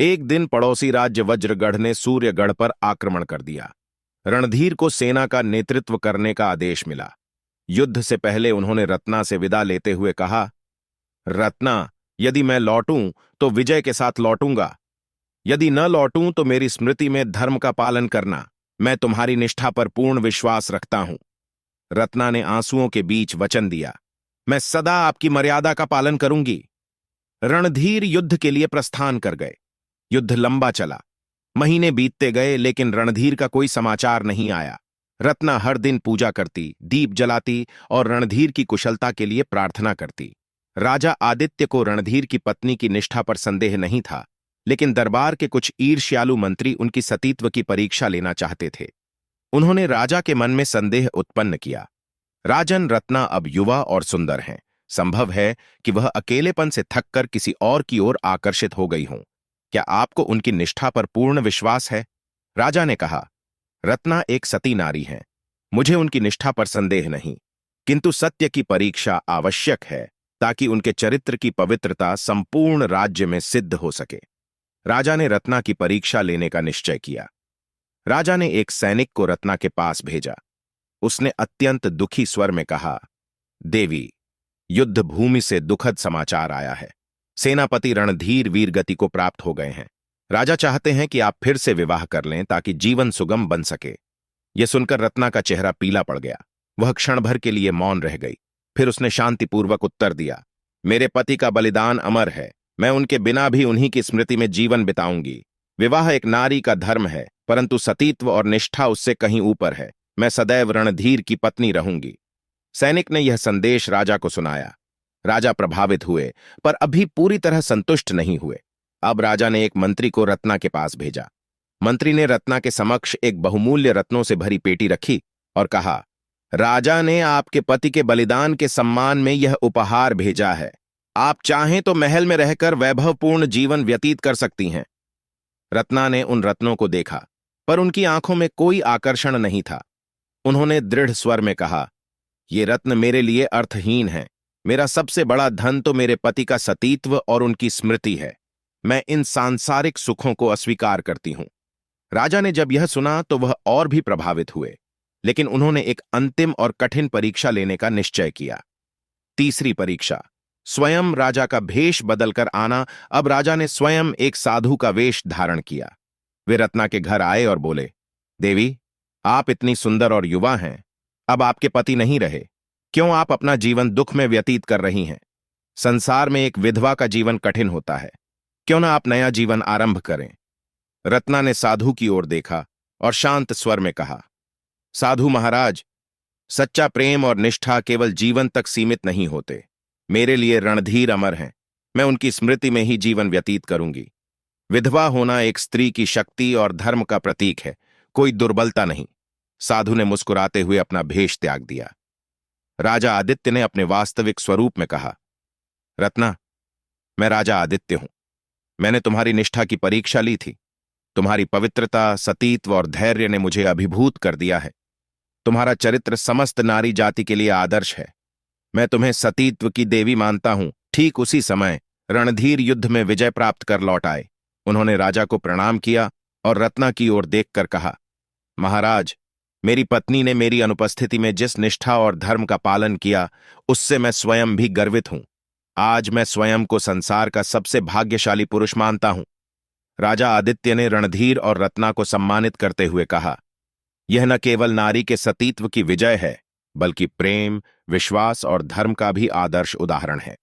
एक दिन पड़ोसी राज्य वज्रगढ़ ने सूर्यगढ़ पर आक्रमण कर दिया। रणधीर को सेना का नेतृत्व करने का आदेश मिला। युद्ध से पहले उन्होंने रत्ना से विदा लेते हुए कहा, रत्ना, यदि मैं लौटूं तो विजय के साथ लौटूंगा। यदि न लौटूं तो मेरी स्मृति में धर्म का पालन करना। मैं तुम्हारी निष्ठा पर पूर्ण विश्वास रखता हूं। रत्ना ने आंसुओं के बीच वचन दिया, मैं सदा आपकी मर्यादा का पालन करूंगी। रणधीर युद्ध के लिए प्रस्थान कर गए। युद्ध लंबा चला। महीने बीतते गए, लेकिन रणधीर का कोई समाचार नहीं आया। रत्ना हर दिन पूजा करती, दीप जलाती और रणधीर की कुशलता के लिए प्रार्थना करती। राजा आदित्य को रणधीर की पत्नी की निष्ठा पर संदेह नहीं था, लेकिन दरबार के कुछ ईर्ष्यालु मंत्री उनकी सतीत्व की परीक्षा लेना चाहते थे। उन्होंने राजा के मन में संदेह उत्पन्न किया। राजन, रत्ना अब युवा और सुंदर हैं। संभव है कि वह अकेलेपन से थककर किसी और की ओर आकर्षित हो गई हों। क्या आपको उनकी निष्ठा पर पूर्ण विश्वास है? राजा ने कहा, रत्ना एक सती नारी है। मुझे उनकी निष्ठा पर संदेह नहीं, किंतु सत्य की परीक्षा आवश्यक है ताकि उनके चरित्र की पवित्रता संपूर्ण राज्य में सिद्ध हो सके। राजा ने रत्ना की परीक्षा लेने का निश्चय किया। राजा ने एक सैनिक को रत्ना के पास भेजा। उसने अत्यंत दुखी स्वर में कहा, देवी, युद्ध भूमि से दुखद समाचार आया है। सेनापति रणधीर वीरगति को प्राप्त हो गए हैं। राजा चाहते हैं कि आप फिर से विवाह कर लें ताकि जीवन सुगम बन सके। यह सुनकर रत्ना का चेहरा पीला पड़ गया। वह क्षण भर के लिए मौन रह गई। फिर उसने शांतिपूर्वक उत्तर दिया, मेरे पति का बलिदान अमर है। मैं उनके बिना भी उन्हीं की स्मृति में जीवन बिताऊंगी। विवाह एक नारी का धर्म है, परंतु सतीत्व और निष्ठा उससे कहीं ऊपर है। मैं सदैव रणधीर की पत्नी रहूंगी। सैनिक ने यह संदेश राजा को सुनाया। राजा प्रभावित हुए, पर अभी पूरी तरह संतुष्ट नहीं हुए। अब राजा ने एक मंत्री को रत्ना के पास भेजा। मंत्री ने रत्ना के समक्ष एक बहुमूल्य रत्नों से भरी पेटी रखी और कहा, राजा ने आपके पति के बलिदान के सम्मान में यह उपहार भेजा है। आप चाहें तो महल में रहकर वैभवपूर्ण जीवन व्यतीत कर सकती हैं। रत्ना ने उन रत्नों को देखा, पर उनकी आंखों में कोई आकर्षण नहीं था। उन्होंने दृढ़ स्वर में कहा, ये रत्न मेरे लिए अर्थहीन है। मेरा सबसे बड़ा धन तो मेरे पति का सतीत्व और उनकी स्मृति है। मैं इन सांसारिक सुखों को अस्वीकार करती हूं। राजा ने जब यह सुना तो वह और भी प्रभावित हुए, लेकिन उन्होंने एक अंतिम और कठिन परीक्षा लेने का निश्चय किया। तीसरी परीक्षा, स्वयं राजा का भेष बदलकर आना। अब राजा ने स्वयं एक साधु का वेश धारण किया। वे रत्ना के घर आए और बोले, देवी, आप इतनी सुंदर और युवा हैं। अब आपके पति नहीं रहे। क्यों आप अपना जीवन दुख में व्यतीत कर रही हैं? संसार में एक विधवा का जीवन कठिन होता है। क्यों ना आप नया जीवन आरंभ करें? रत्ना ने साधु की ओर देखा और शांत स्वर में कहा, साधु महाराज, सच्चा प्रेम और निष्ठा केवल जीवन तक सीमित नहीं होते। मेरे लिए रणधीर अमर हैं। मैं उनकी स्मृति में ही जीवन व्यतीत करूंगी। विधवा होना एक स्त्री की शक्ति और धर्म का प्रतीक है, कोई दुर्बलता नहीं। साधु ने मुस्कुराते हुए अपना भेष त्याग दिया। राजा आदित्य ने अपने वास्तविक स्वरूप में कहा, रत्ना, मैं राजा आदित्य हूं। मैंने तुम्हारी निष्ठा की परीक्षा ली थी। तुम्हारी पवित्रता, सतीत्व और धैर्य ने मुझे अभिभूत कर दिया है। तुम्हारा चरित्र समस्त नारी जाति के लिए आदर्श है। मैं तुम्हें सतीत्व की देवी मानता हूं। ठीक उसी समय रणधीर युद्ध में विजय प्राप्त कर लौट आए। उन्होंने राजा को प्रणाम किया और रत्ना की ओर देखकर कहा, महाराज, मेरी पत्नी ने मेरी अनुपस्थिति में जिस निष्ठा और धर्म का पालन किया, उससे मैं स्वयं भी गर्वित हूं। आज मैं स्वयं को संसार का सबसे भाग्यशाली पुरुष मानता हूं। राजा आदित्य ने रणधीर और रत्ना को सम्मानित करते हुए कहा, यह न केवल नारी के सतीत्व की विजय है, बल्कि प्रेम, विश्वास और धर्म का भी आदर्श उदाहरण है।